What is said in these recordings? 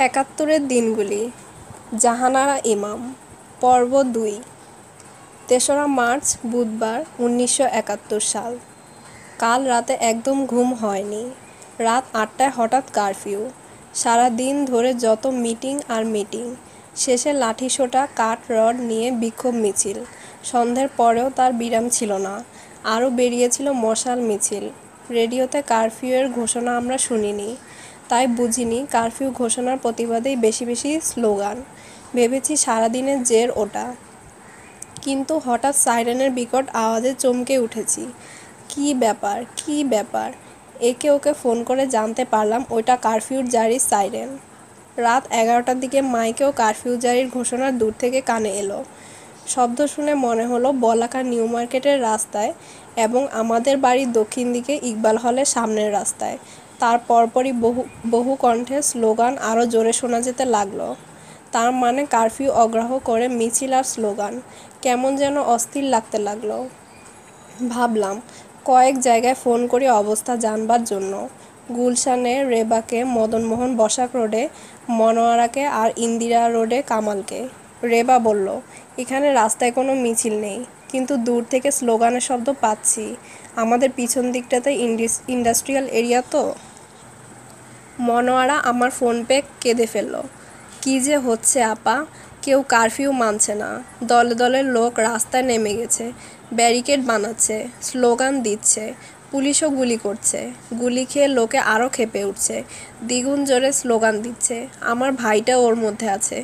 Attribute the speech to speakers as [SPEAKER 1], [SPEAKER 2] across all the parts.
[SPEAKER 1] একাত্তরের দিনগুলি। জাহানারা ইমাম। পর্ব ২। ৩রা মার্চ বুধবার ১৯৭১ সাল। কাল রাতে একদম ঘুম হয়নি। রাত ৮টায় হঠাৎ কারফিউ। সারা দিন ধরে যত মিটিং আর মিটিং। শেষে লাঠিসোঁটা কাঠ রড নিয়ে বিক্ষোভ মিছিল। সন্ধ্যের পরেও তার বিরাম ছিল না। আরও বেরিয়েছিল মশাল মিছিল। রেডিওতে কারফিউয়ের ঘোষণা আমরা শুনিনি, তাই বুঝিনি কারফিউ ঘোষণার প্রতিবাদেই বেশি বেশি স্লোগান। ভেবেছি সারাদিনের জের ওটা, কিন্তু হঠাৎ সাইরেনের বিকট আওয়াজে চমকে উঠেছি। কী ব্যাপার? একে ওকে ফোন করে জানতে পারলাম ওইটা কারফিউর জারির সাইরেন। রাত ১১টার দিকে মাইকেও কারফিউ জারির ঘোষণা দূর থেকে কানে এলো। শব্দ শুনে মনে হলো বলাকা নিউ মার্কেটের রাস্তায় এবং আমাদের বাড়ির দক্ষিণ দিকে ইকবাল হলের সামনের রাস্তায়। তার পরপরই বহু কণ্ঠে স্লোগান আরও জোরে শোনা যেতে লাগলো। তার মানে কারফিউ অগ্রাহ্য করে মিছিল আর স্লোগান। কেমন যেন অস্থির লাগতে লাগলো। ভাবলাম কয়েক জায়গায় ফোন করি অবস্থা জানবার জন্য। গুলশানে রেবাকে, মদনমোহন বসাক রোডে মনোয়ারাকে আর ইন্দিরা রোডে কামালকে। রেবা বলল, এখানে রাস্তায় কোনো মিছিল নেই, কিন্তু দূর থেকে স্লোগানের শব্দ পাচ্ছি। আমাদের পিছন দিকটাতে ইন্ডাস্ট্রিয়াল এরিয়া তো। মনোয়ারা আমার ফোন পেয়ে কেঁদে ফেলল। কী যে হচ্ছে আপা, কেউ কারফিউ মানছে না। দলে দলে লোক রাস্তায় নেমে গেছে, ব্যারিকেড বানাচ্ছে, স্লোগান দিচ্ছে। পুলিশও গুলি করছে। গুলি খেয়ে লোকে আরও ক্ষেপে উঠছে, দ্বিগুণ জোরে স্লোগান দিচ্ছে। আমার ভাইটা ওর মধ্যে আছে।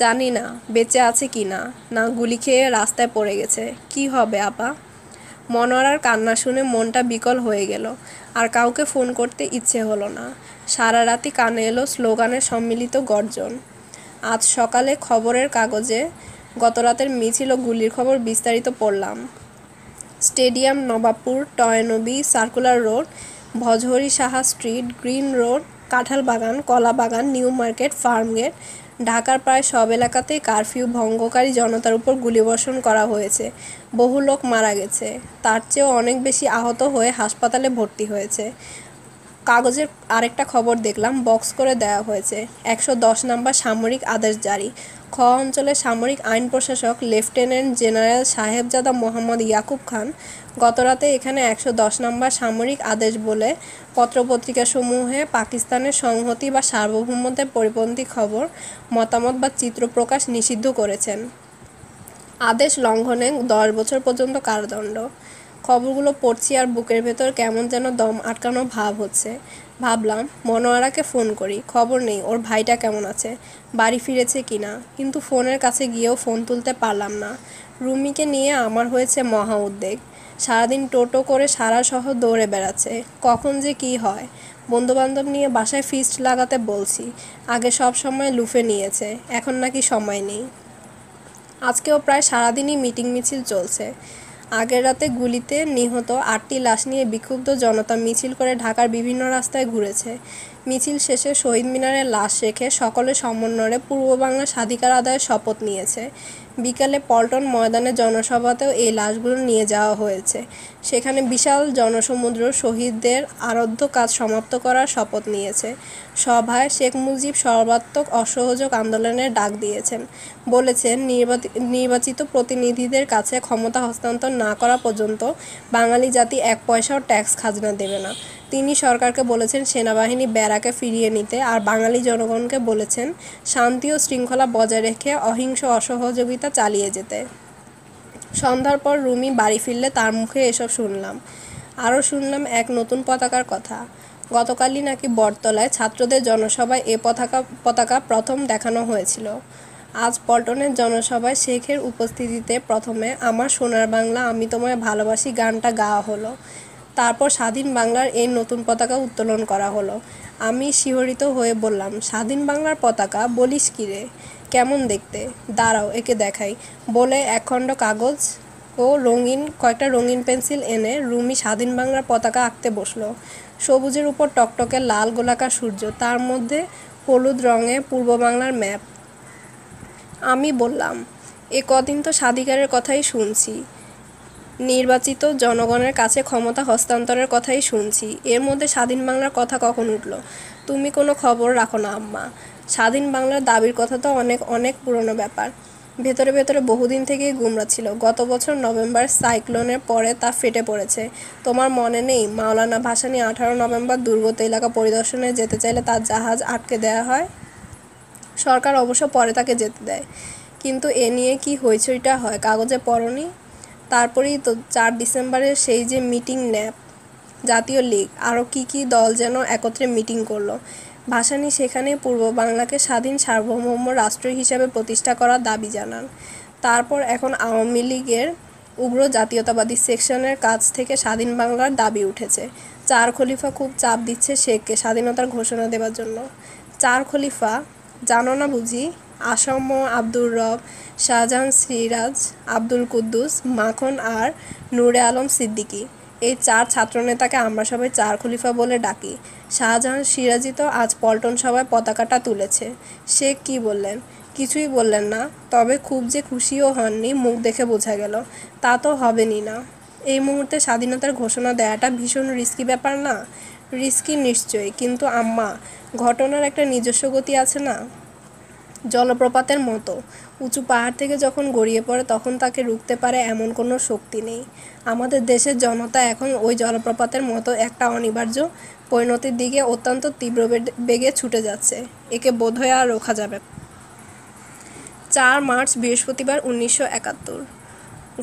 [SPEAKER 1] জানি না বেঁচে আছে কি না, না গুলি খেয়ে রাস্তায় পড়ে গেছে। কি হবে আপা? মনোয়ারার কান্না শুনে মনটা বিকল হয়ে গেল। আর কাউকে ফোন করতে ইচ্ছে হলো না। সারা রাতি কানে এলো স্লোগানের সম্মিলিত গর্জন। আজ সকালে খবরের কাগজে গতরাতের মিছিল ও গুলির খবর বিস্তারিত পড়লাম। Stadium, Nawabpur, Toynbee, Circular Road, Bhajahari Saha Street, Green Road, Kanthalbagan, Kalabagan, New Market, Farmgate, ঢাকার প্রায় সব এলাকাতেই কারফিউ ভঙ্গকারী জনতার উপর গুলিবর্ষণ করা হয়েছে। বহু লোক মারা গেছে, তার চেয়েও অনেক বেশি আহত হয়ে হাসপাতালে ভর্তি হয়েছে। কাগজের আরেকটা খবর দেখলাম, বক্স করে দেওয়া হয়েছে ১১০ নম্বর সামরিক আদেশ জারি। খ অঞ্চলের সামরিক আইন প্রশাসক লেফটেন্যান্ট জেনারেল সাহেবজাদা মোহাম্মদ ইয়াকুব খান গতরাতে এখানে ১১০ নম্বর সামরিক আদেশ বলে পত্রপত্রিকাসমূহে পাকিস্তানের সংহতি বা সার্বভৌমত্বের পরিপন্থী খবর, মতামত বা চিত্র প্রকাশ নিষিদ্ধ করেছেন। আদেশ লঙ্ঘনে ১০ বছর পর্যন্ত কারাদণ্ড। খবরগুলো পড়ছি আর বুকের ভেতর কেমন যেন দম আটকানো ভাব হচ্ছে। ভাবলাম মনোয়ারাকে ফোন করি, খবর নেই ওর ভাইটা কেমন আছে, বাড়ি ফিরেছে কিনা। কিন্তু ফোনের কাছে গিয়েও ফোন তুলতে পারলাম না। রুমিকে নিয়ে আমার হয়েছে মহা উদ্বেগ। সারাদিন টোটো করে সারা শহর দৌড়ে বেড়াচ্ছে, কখন যে কি হয়। বন্ধুবান্ধব নিয়ে বাসায় ফিস্ট লাগাতে বলছি। আগে সব সময় লুফে নিয়েছে, এখন নাকি সময় নেই। আজকেও প্রায় সারাদিনই মিটিং মিছিল চলছে। আগের রাতে গুলিতে নিহত ৮টি লাশ নিয়ে বিক্ষুব্ধ জনতা মিছিল করে ঢাকার বিভিন্ন রাস্তায় ঘুরেছে। মিছিল শেষে শহীদ মিনারে লাশ রেখে সকলের সমন্বয়ে পূর্ব বাংলার স্বাধিকার আদায়ের শপথ নিয়েছে। বিকালে পল্টন ময়দানে জনসভাতেও এই লাশগুলো নিয়ে যাওয়া হয়েছে। সেখানে বিশাল জনসমুদ্র শহীদদের আরাধ্য কাজ সমাপ্ত করার শপথ নিয়েছে। সভায় শেখ মুজিব সর্বাত্মক অসহযোগ আন্দোলনের ডাক দিয়েছেন। বলেছেন, নির্বাচিত প্রতিনিধিদের কাছে ক্ষমতা হস্তান্তর না করা পর্যন্ত বাঙালি জাতি ১ পয়সাও ট্যাক্স খাজনা দেবে না। তিনি সরকারকে বলেছেন সেনাবাহিনী ব্যারাকে ফিরিয়ে নিতে, আর বাঙালি জনগণকে বলেছেন শান্তি ও শৃঙ্খলা বজায় রেখে অহিংস অসহযোগিতা চালিয়ে যেতে। সন্ধ্যার পর রুমি বাড়ি ফিরলে তার মুখে এসব শুনলাম। আরও শুনলাম এক নতুন পতাকার কথা। গতকালই নাকি বটতলায় ছাত্রদের জনসভায় এ পতাকা প্রথম দেখানো হয়েছিল। আজ পল্টনের জনসভায় শেখের উপস্থিতিতে প্রথমে আমার সোনার বাংলা আমি তোমায় ভালোবাসি গানটা গাওয়া হলো। তারপর স্বাধীন বাংলার এই নতুন পতাকা উত্তোলন করা হলো। আমি শিহরিত হয়ে বললাম, স্বাধীন বাংলার পতাকা? বলিস কি রে, কেমন দেখতে? দাঁড়াও একে দেখাই বলে একখণ্ড কাগজ ও কয়েকটা রঙিন পেন্সিল এনে রুমি স্বাধীন বাংলার পতাকা আঁকতে বসলো। সবুজের উপর টকটকে লাল গোলাকার সূর্য, তার মধ্যে হলুদ রঙে পূর্ব বাংলার ম্যাপ। আমি বললাম, এ কদিন তো স্বাধিকারের কথাই শুনছি, নির্বাচিত জনগণের কাছে ক্ষমতা হস্তান্তরের কথাই শুনছি, এর মধ্যে স্বাধীন বাংলার কথা কখন উঠল? তুমি কোনো খবর রাখো না আম্মা? স্বাধীন বাংলার দাবির কথা তো অনেক অনেক পুরনো ব্যাপার। ভেতরে ভেতরে বহুদিন থেকেই গুমরা ছিল। গত বছর নভেম্বর সাইক্লোনের পরে তা ফেটে পড়েছে। তোমার মনে নেই মাওলানা ভাসানী 18 নভেম্বর দুর্গত এলাকা পরিদর্শনে যেতে চাইলে তার জাহাজ আটকে দেয়া হয়। সরকার অবশ্য পরে তাকে যেতে দেয়, কিন্তু এ নিয়ে কি হইচইটা হয় কাগজে পড়নি? তারপরেই তো 4 ডিসেম্বরের সেই যে মিটিং, ন্যাপ, জাতীয় লীগ, আরও কি দল যেন একত্রে মিটিং করলো। ভাসানী সেখানে পূর্ব বাংলাকে স্বাধীন সার্বভৌম রাষ্ট্র হিসেবে প্রতিষ্ঠা করার দাবি জানান। তারপর এখন আওয়ামী লীগের উগ্র জাতীয়তাবাদী সেকশনের কাছ থেকে স্বাধীন বাংলার দাবি উঠেছে। চার খলিফা খুব চাপ দিচ্ছে শেখকে স্বাধীনতার ঘোষণা দেওয়ার জন্য। চার খলিফা জানো না বুঝি? আসম, আব্দুর রব, শাহজাহান সিরাজ, আব্দুল কুদ্দুস, মাখন আর নূরে আলম সিদ্দিকী। এই চার ছাত্রনেতাকে আমরা সবাই চার খলিফা বলে ডাকি। শাহজাহান সিরাজি তো আজ পল্টন সভায় পতাকাটা তুলেছে। শেখ কি বললেন? কিছুই বললেন না, তবে খুব যে খুশিও হননি মুখ দেখে বোঝা গেল। তা তো হবেনই না। এই মুহূর্তে স্বাধীনতার ঘোষণা দেওয়াটা ভীষণ রিস্কি ব্যাপার না? রিস্কি নিশ্চয়ই, কিন্তু আম্মা, ঘটনার একটা নিজস্ব গতি আছে না? জলপ্রপাতের মতো উঁচু পাহাড় থেকে যখন গড়িয়ে পড়ে তখন তাকে রুখতে পারে এমন কোনো শক্তি নেই। আমাদের দেশের জনতা এখন ওই জলপ্রপাতের মতো একটা অনিবার্য পরিণতির দিকে অত্যন্ত তীব্র বেগে ছুটে যাচ্ছে। একে বোধহয় আর রোখা যাবে। 4 মার্চ বৃহস্পতিবার 1971।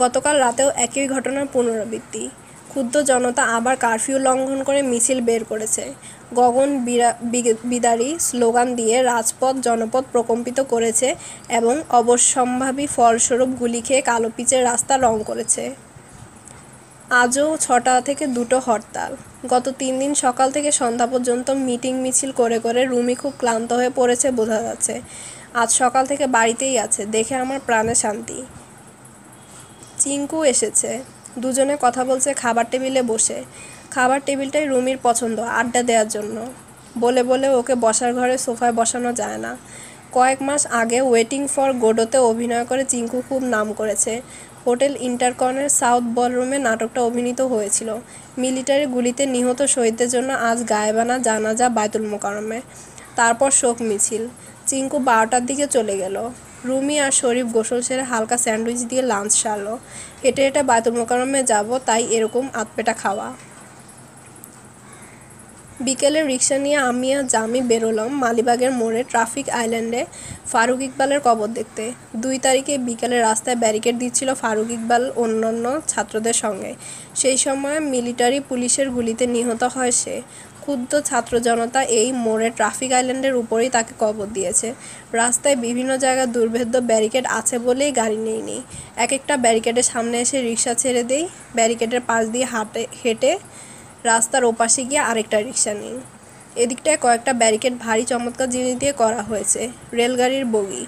[SPEAKER 1] গতকাল রাতেও একই ঘটনার পুনরাবৃত্তি। ক্ষুব্ধ জনতা আবার কারফিউ লঙ্ঘন করে মিছিল বের করেছে। গগন বিদারী স্লোগান দিয়ে রাজপথ জনপদ প্রকম্পিত করেছে এবং অবশ্যম্ভাবী ফলস্বরূপ গুলি খেয়ে কালো পিচের রাস্তা রং করেছে। আজও 6টা থেকে 2টো হরতাল। গত 3 দিন সকাল থেকে সন্ধ্যা পর্যন্ত মিটিং মিছিল করে করে রুমি খুব ক্লান্ত হয়ে পড়েছে বোঝা যাচ্ছে। আজ সকাল থেকে বাড়িতেই আছে, দেখে আমার প্রাণে শান্তি। চিঙ্কু এসেছে, দুজনে কথা বলছে খাবার টেবিলে বসে। খাবার টেবিলটাই রুমির পছন্দ আড্ডা দেওয়ার জন্য। বলে বলে ওকে বসার ঘরে সোফায় বসানো যায় না। কয়েক মাস আগে ওয়েটিং ফর গোডোতে অভিনয় করে চিঙ্কু খুব নাম করেছে। হোটেল ইন্টারকনের সাউথ বলরুমে নাটকটা অভিনীত হয়েছিল। মিলিটারি গুলিতে নিহত শহীদদের জন্য আজ গায়েবানা জানাজা বায়তুল মোকাররমে, তারপর শোক মিছিল। চিঙ্কু 12টার দিকে চলে গেল। রুমি আর শরীফ গোসল সেরে হালকা স্যান্ডউইচ দিয়ে লাঞ্চ সারলো। হেঁটে হেঁটে বায়তুল মোকাররমে যাব, তাই এরকম আধপেটা খাওয়া। বিকেলে রিক্সা নিয়ে আমি আর জামি বেরোলাম মালিবাগের মোড়ে ট্রাফিক আইল্যান্ডে ফারুক ইকবালের কবর দেখতে। 2 তারিখে বিকেলে রাস্তায় ব্যারিকেড দিচ্ছিল ফারুক ইকবাল অন্যান্য ছাত্রদের সঙ্গে। সেই সময় মিলিটারি পুলিশের গুলিতে নিহত হয় সে। ক্ষুব্ধ ছাত্র জনতা এই মোড়ে ট্রাফিক আইল্যান্ডের উপরেই তাকে কবর দিয়েছে। রাস্তায় বিভিন্ন জায়গায় দুর্ভেদ্য ব্যারিকেড আছে বলেই গাড়ি নেই। এক একটা ব্যারিকেডের সামনে এসে রিক্সা ছেড়ে দেই, ব্যারিকেডের পাশ দিয়ে হেঁটে রাস্তার ওপাশে গিয়ে আরেকটা রিক্সা নিই। এদিকটায় কয়েকটা ব্যারিকেড ভারী চমৎকার জিনিস দিয়ে করা হয়েছে, রেলগাড়ির বগি।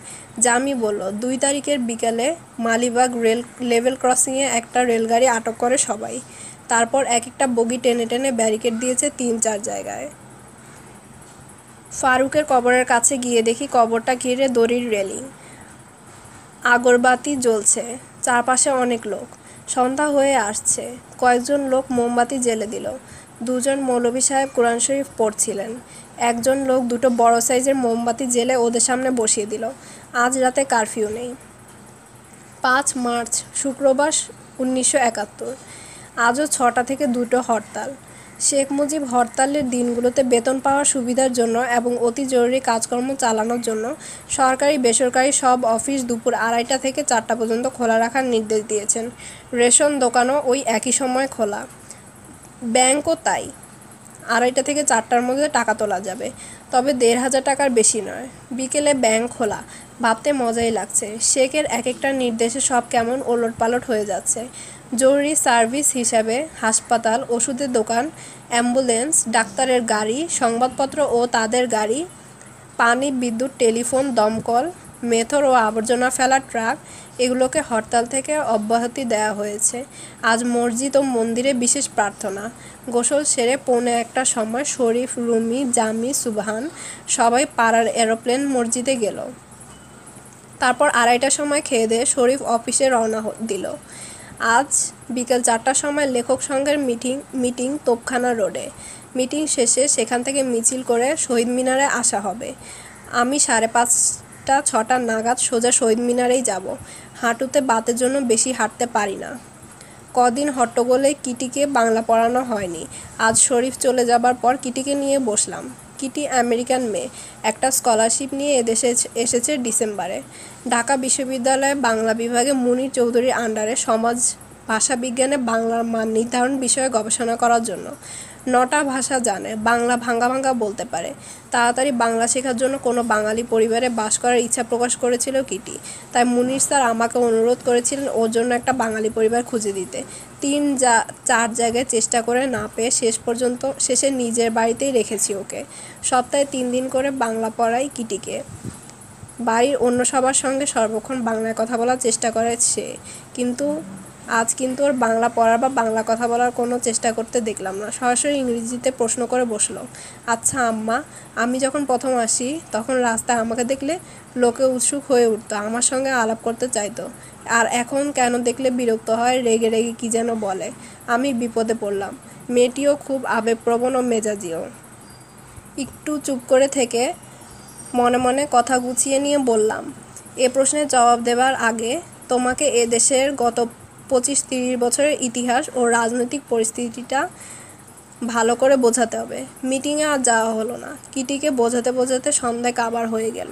[SPEAKER 1] জামি বলল 2 তারিখের বিকালে মালিবাগ লেভেল ক্রসিংয়ে একটা রেলগাড়ি আটক করে সবাই। তারপর এক একটা বগি টেনে টেনে ব্যারিকেড দিয়েছে 3-4 জায়গায়। ফারুকের কবরের কাছে গিয়ে দেখি কবরটা ঘিরে দড়ির রেলিং, আগরবাতি জ্বলছে, চারপাশে অনেক লোক। সন্ধ্যা হয়ে আসছে, কয়েকজন লোক মোমবাতি জ্বেলে দিল। 2 জন মৌলভী সাহেব কোরআন শরীফ পড়ছিলেন। একজন লোক 2টো বড় সাইজের মোমবাতি জ্বেলে ওদের সামনে বসিয়ে দিল। আজ রাতে কারফিউ নেই। 5 মার্চ শুক্রবার 1971। আজও 6টা থেকে 2টো হরতাল। শেখ মুজিব হরতালের দিনগুলোতে বেতন পাওয়ার সুবিধার জন্য এবং অতি জরুরি কাজকর্ম চালানোর জন্য সরকারি বেসরকারি সব অফিস দুপুর 2:30টা থেকে 4টা পর্যন্ত খোলা রাখার নির্দেশ দিয়েছেন। রেশন দোকানও ওই একই সময় খোলা। ব্যাংকও তাই। 2:30টা থেকে 4টার মধ্যে টাকা তোলা যাবে, তবে 1,500 টাকার বেশি নয়। বিকেলে ব্যাংক খোলা, ভাবতে মজাই লাগছে। শেখের এক একটা নির্দেশে সব কেমন ওলটপালট হয়ে যাচ্ছে। জরুরি সার্ভিস হিসাবে হাসপাতাল, ওষুধের দোকান, অ্যাম্বুলেন্স, ডাক্তারের গাড়ি, সংবাদপত্র ও তাদের গাড়ি, পানি, বিদ্যুৎ, টেলিফোন, দমকল, মেথর ও আবর্জনা ফেলার ট্রাক, এগুলোকে হরতাল থেকে অব্যাহতি দেওয়া হয়েছে। আজ মসজিদ ও মন্দিরে বিশেষ প্রার্থনা। গোসল সেরে 1:45টার সময় শরীফ, রুমি, জামি, সুবহান সবাই পাড়ার এরোপ্লেন মসজিদে গেল। তারপর 2:30টার সময় খেয়ে দিয়ে শরীফ অফিসে রওনা দিল। আজ বিকেল 4টার সময় লেখক সংঘের মিটিং তোপখানা রোডে। মিটিং শেষে সেখান থেকে মিছিল করে শহীদ মিনারে আসা হবে। আমি 5:30-6টা নাগাদ সোজা শহীদ মিনারেই যাব। হাঁটুতে বাতের জন্য বেশি হাঁটতে পারি না। কদিন হট্টগোলে কিটিকে বাংলা পড়ানো হয়নি। আজ শরীফ চলে যাবার পর কিটিকে নিয়ে বসলাম। কিটি আমেরিকান মেয়ে, একটা স্কলারশিপ নিয়ে এদেশে এসেছে ডিসেম্বরে। ঢাকা বিশ্ববিদ্যালয়ে বাংলা বিভাগে মুনীর চৌধুরীর আন্ডারে সমাজ ভাষাবিজ্ঞানে বাংলার মান নির্ধারণ বিষয়ে গবেষণা করার জন্য। 9টা ভাষা জানে, বাংলা ভাঙা ভাঙা বলতে পারে। তাড়াতাড়ি বাংলা শেখার জন্য কোনো বাঙালি পরিবারে বাস করার ইচ্ছা প্রকাশ করেছিল কিটি। তাই মুনীর স্যার আমাকে অনুরোধ করেছিলেন ওর জন্য একটা বাঙালি পরিবার খুঁজে দিতে। 3-4 জায়গায় চেষ্টা করে না পেয়ে শেষে নিজের বাড়িতেই রেখেছি ওকে। সপ্তাহে 3 দিন করে বাংলা পড়াই কিটিকে। বাড়ির অন্য সবার সঙ্গে সর্বক্ষণ বাংলায় কথা বলার চেষ্টা করে সে। আজ কিন্তু ওর বাংলা পড়ার বা বাংলা কথা বলার কোনো চেষ্টা করতে দেখলাম না। সরাসরি ইংরেজিতে প্রশ্ন করে বসলো, আচ্ছা আম্মা, আমি যখন প্রথম আসি তখন রাস্তায় আমাকে দেখলে লোকে উৎসুক হয়ে উঠতো, আমার সঙ্গে আলাপ করতে চাইতো। আর এখন কেন দেখলে বিরক্ত হয়, রেগে রেগে কী যেন বলে। আমি বিপদে পড়লাম। মেয়েটিও খুব আবেগপ্রবণ ও মেজাজিও। একটু চুপ করে থেকে মনে মনে কথা গুছিয়ে নিয়ে বললাম, এ প্রশ্নের জবাব দেবার আগে তোমাকে এ দেশের গত 25-30 বছরের ইতিহাস ও রাজনৈতিক পরিস্থিতিটা ভালো করে বোঝাতে হবে। মিটিংয়ে আর যাওয়া হলো না। কিটিকে বোঝাতে বোঝাতে সন্ধ্যা কাবার হয়ে গেল।